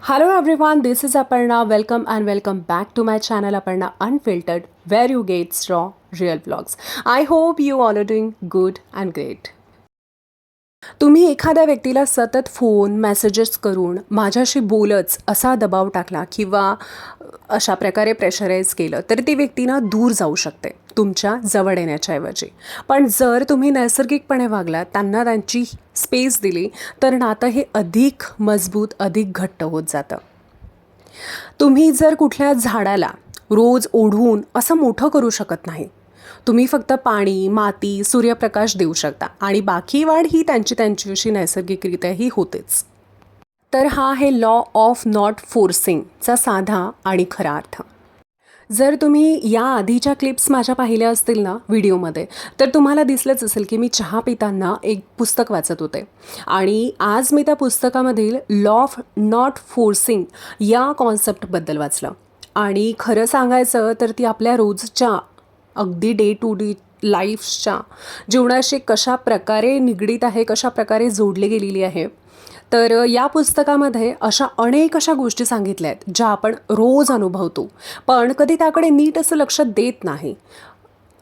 Hello everyone, this is Aparna. Welcome and welcome back to my channel Aparna Unfiltered, where you get raw, real vlogs. I hope you all are doing good and great. तुम्ही एखाद्या व्यक्तीला सतत phone messages करून माझ्याशी बोलच असा दबाव टाकला किंवा अशा प्रकारे प्रेशराईज केलं तर ती व्यक्ती ना दूर जाऊ शकते तुमच्या जवळ येण्याच्या ऐवजी. पण जर तुम्ही नैसर्गिकपणे वागलात, त्यांना त्यांची स्पेस दिली, तर नातं हे अधिक मजबूत, अधिक घट्ट होत जातं. तुम्ही जर कुठल्या झाडाला रोज ओढून असं मोठं करू शकत नाही. तुम्ही फक्त पाणी, माती, सूर्यप्रकाश देऊ शकता आणि बाकी वाढ ही त्यांची अशी नैसर्गिकरित्याही होतेच. तर हा आहे लॉ ऑफ नॉट फोर्सिंगचा साधा आणि खरा अर्थ. जर तुम्ही या आधीच्या क्लिप्स माझ्या पाहिल्या असतील ना व्हिडिओमध्ये, तर तुम्हाला दिसलंच असेल की मी चहा पिताना एक पुस्तक वाचत होते आणि आज मी त्या पुस्तकामधील लॉ ऑफ नॉट फोर्सिंग या कॉन्सेप्टबद्दल वाचलं. आणि खरं सांगायचं तर ती आपल्या रोजच्या अगदी डे टू डे लाईफच्या जीवनाशी कशा प्रकारे निगडीत आहे, कशा प्रकारे जोडली गेलेली आहे. तर या पुस्तकामध्ये अनेक अशा गोष्टी सांगितल्या आहेत ज्या आपण रोज अनुभवतो, पण कधी त्याकडे नीट असं लक्ष देत नाही.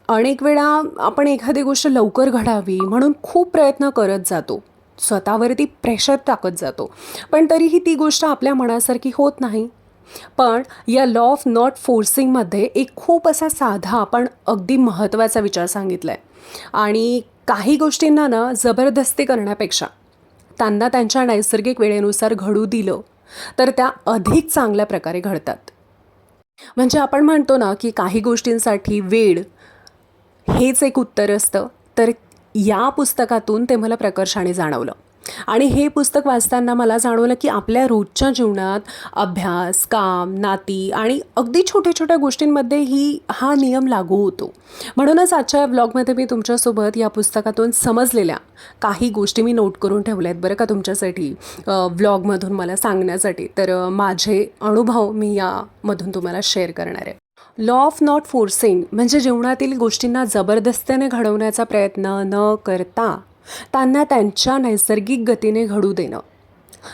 अनेक वेळा आपण एखादी गोष्ट लवकर घडावी म्हणून खूप प्रयत्न करत जातो, स्वतःवरती प्रेशर टाकत जातो, पण तरीही ती गोष्ट आपल्या मनासारखी होत नाही. पण या लॉ ऑफ नॉट फोर्सिंगमध्ये एक खूप असा साधा पण अगदी महत्त्वाचा विचार सांगितला आहे. आणि काही गोष्टींना ना जबरदस्ती करण्यापेक्षा त्यांना त्यांच्या नैसर्गिक वेळेनुसार घडू दिलं तर त्या अधिक चांगल्या प्रकारे घडतात. म्हणजे आपण म्हणतो ना की काही गोष्टींसाठी वेळ हेच एक उत्तर असतं, तर या पुस्तकातून ते मला प्रकर्षाने जाणवलं. आणि हे पुस्तक वाचताना मला जाणवलं की आपल्या रोजच्या जीवनात अभ्यास, काम, नाती आणि अगदी छोट्या छोट्या गोष्टींमध्ये हा नियम लागू होतो. म्हणूनच आजच्या व्लॉगमध्ये मी तुमच्यासोबत या पुस्तकातून समजलेल्या काही गोष्टी मी नोट करून ठेवल्या आहेत बरं का, तुमच्यासाठी व्लॉगमधून मला सांगण्यासाठी. तर माझे अनुभव मी यामधून तुम्हाला शेअर करणार आहे. लॉ ऑफ नॉट फोर्सिंग म्हणजे जीवनातील गोष्टींना जबरदस्तीने घडवण्याचा प्रयत्न न करता त्यांना त्यांच्या नैसर्गिक गतीने घडू देणं,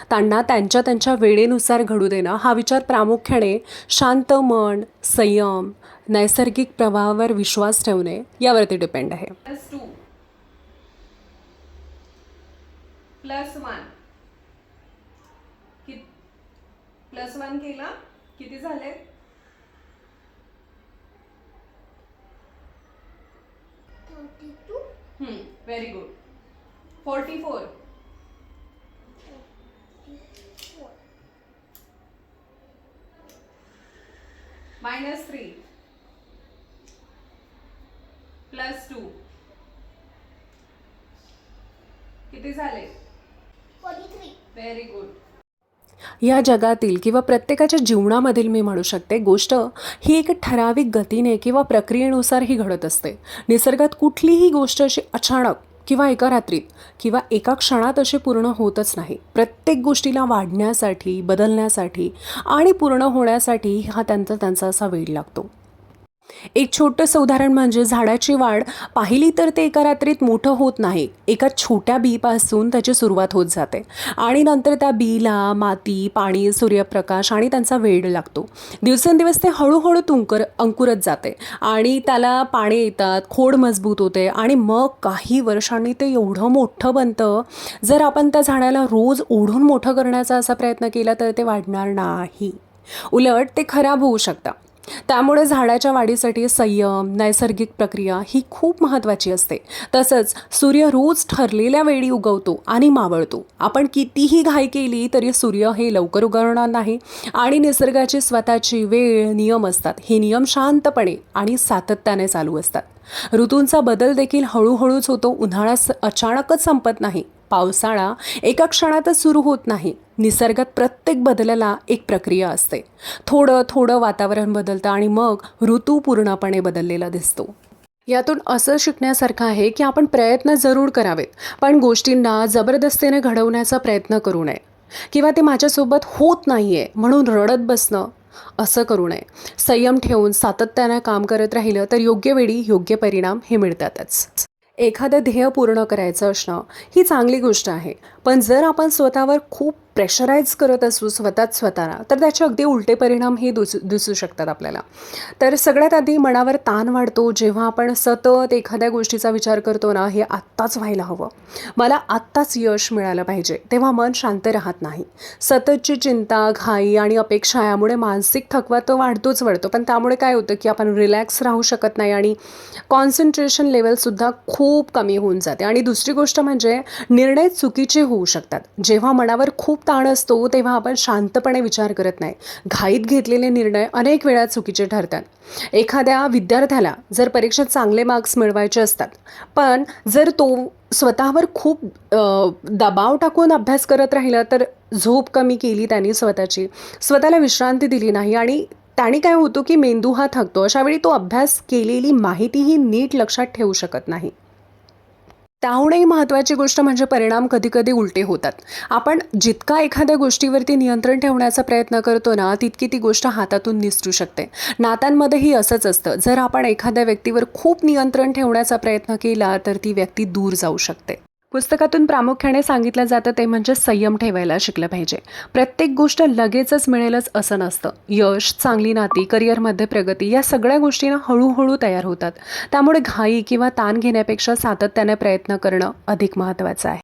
त्यांना त्यांच्या वेळेनुसार घडू देणं. हा विचार प्रामुख्याने शांत मन, संयम, नैसर्गिक प्रवाहावर विश्वास ठेवणे यावरती डिपेंड आहे. +2 +1 +1 केला किती झाले? 32. Very good. 44 -3 +2 किती झाले? 43. Very good. या जगातील किंवा प्रत्येकाच्या जीवनामधील मी म्हणू शकते गोष्ट ही एक ठराविक गतीने किंवा प्रक्रियेनुसार ही घडत असते. निसर्गात कुठलीही गोष्ट अशी अचानक किंवा एका रात्रीत किंवा एका क्षणात अशी पूर्ण होतच नाही. प्रत्येक गोष्टीला वाढण्यासाठी, बदलण्यासाठी आणि पूर्ण होण्यासाठी हा त्यांचा असा वेळ लागतो. एक छोटंसं उदाहरण म्हणजे झाडाची वाढ पाहिली तर ते एका रात्रीत मोठं होत नाही. एका छोट्या बीपासून त्याची सुरुवात होत जाते आणि नंतर त्या बीला माती, पाणी, सूर्यप्रकाश आणि त्यांचा वेळ लागतो. दिवसेंदिवस ते हळूहळू अंकुरत जाते आणि त्याला पाणी येतात, खोड मजबूत होते आणि मग काही वर्षांनी ते एवढं मोठं बनतं. जर आपण त्या झाडाला रोज ओढून मोठं करण्याचा असा प्रयत्न केला तर ते वाढणार नाही, उलट ते खराब होऊ शकतं. त्यामुळे झाडाच्या वाढीसाठी संयम, नैसर्गिक प्रक्रिया ही खूप महत्त्वाची असते. तसंच सूर्य रोज ठरलेल्या वेळी उगवतो आणि मावळतो. आपण कितीही घाई केली तरी सूर्य हे लवकर उगवणार नाही आणि निसर्गाची स्वतःची वेळ, नियम असतात. हे नियम शांतपणे आणि सातत्याने चालू असतात. ऋतूंचा बदल देखील हळूहळूच होतो. उन्हाळा अचानकच संपत नाही, पावसाळा एका क्षणातच सुरू होत नाही. निसर्गात प्रत्येक बदलाला एक प्रक्रिया असते. थोडं थोडं वातावरण बदलतं आणि मग ऋतू पूर्णपणे बदललेला दिसतो. यातून असं शिकण्यासारखं आहे की आपण प्रयत्न जरूर करावेत, पण गोष्टींना जबरदस्तीने घडवण्याचा प्रयत्न करू नये किंवा ते माझ्यासोबत होत नाही आहे म्हणून रडत बसणं असं करू नये. संयम ठेवून सातत्यानं काम करत राहिलं तर योग्य वेळी योग्य परिणाम हे मिळतातच. एखादं ध्येय पूर्ण करायचं असणं ही चांगली गोष्ट आहे, पण जर आपण स्वतःवर खूप प्रेशराईज करत असू स्वतःला, तर त्याचे अगदी उलटे परिणाम हे दिसू शकतात आपल्याला. तर सगळ्यात आधी मनावर ताण वाढतो जेव्हा आपण सतत एखाद्या गोष्टीचा विचार करतो ना, हे आत्ताच व्हायला हवं, मला आत्ताच यश मिळालं पाहिजे, तेव्हा मन शांत राहत नाही. सततची चिंता, घाई आणि अपेक्षा यामुळे मानसिक थकवा तो वाढतो. पण त्यामुळे काय होतं की आपण रिलॅक्स राहू शकत नाही आणि कॉन्सन्ट्रेशन लेवलसुद्धा खूप कमी होऊन जाते. आणि दुसरी गोष्ट म्हणजे निर्णय चुकीचे होऊ शकतात. जेव्हा मनावर खूप ताण असतो तेव्हा आपण शांतपणे विचार करत नाही. घाईत घेतलेले निर्णय अनेक वेळा चुकीचे ठरतात. एखाद्या विद्यार्थ्याला जर परीक्षेत चांगले मार्क्स मिळवायचे असतात, पण जर तो स्वतःवर खूप दबाव टाकून अभ्यास करत राहिला, तर झोप कमी केली त्यांनी स्वतःला विश्रांती दिली नाही आणि त्याने काय होतं की मेंदू हा थकतो. अशावेळी तो अभ्यास केलेली माहितीही नीट लक्षात ठेवू शकत नाही. त्याहूनही महत्त्वाची गोष्ट म्हणजे परिणाम कधी-कधी उलटे होतात. आपण जितका एखाद्या गोष्टीवरती नियंत्रण ठेवण्याचा प्रयत्न करतो ना, तितकी ती गोष्ट हातातून निसटू शकते. नात्यांमध्येही असंच असतं. जर आपण एखाद्या व्यक्तीवर खूप नियंत्रण ठेवण्याचा प्रयत्न केला, तर ती व्यक्ती दूर जाऊ शकते. पुस्तकातून प्रामुख्याने सांगितलं जातं ते म्हणजे संयम ठेवायला शिकलं पाहिजे. प्रत्येक गोष्ट लगेचच मिळेलच असं नसतं. यश, चांगली नाती, करिअरमध्ये प्रगती या सगळ्या गोष्टी ना हळूहळू तयार होतात. त्यामुळे घाई किंवा ताण घेण्यापेक्षा सातत्याने प्रयत्न करणं अधिक महत्त्वाचं आहे.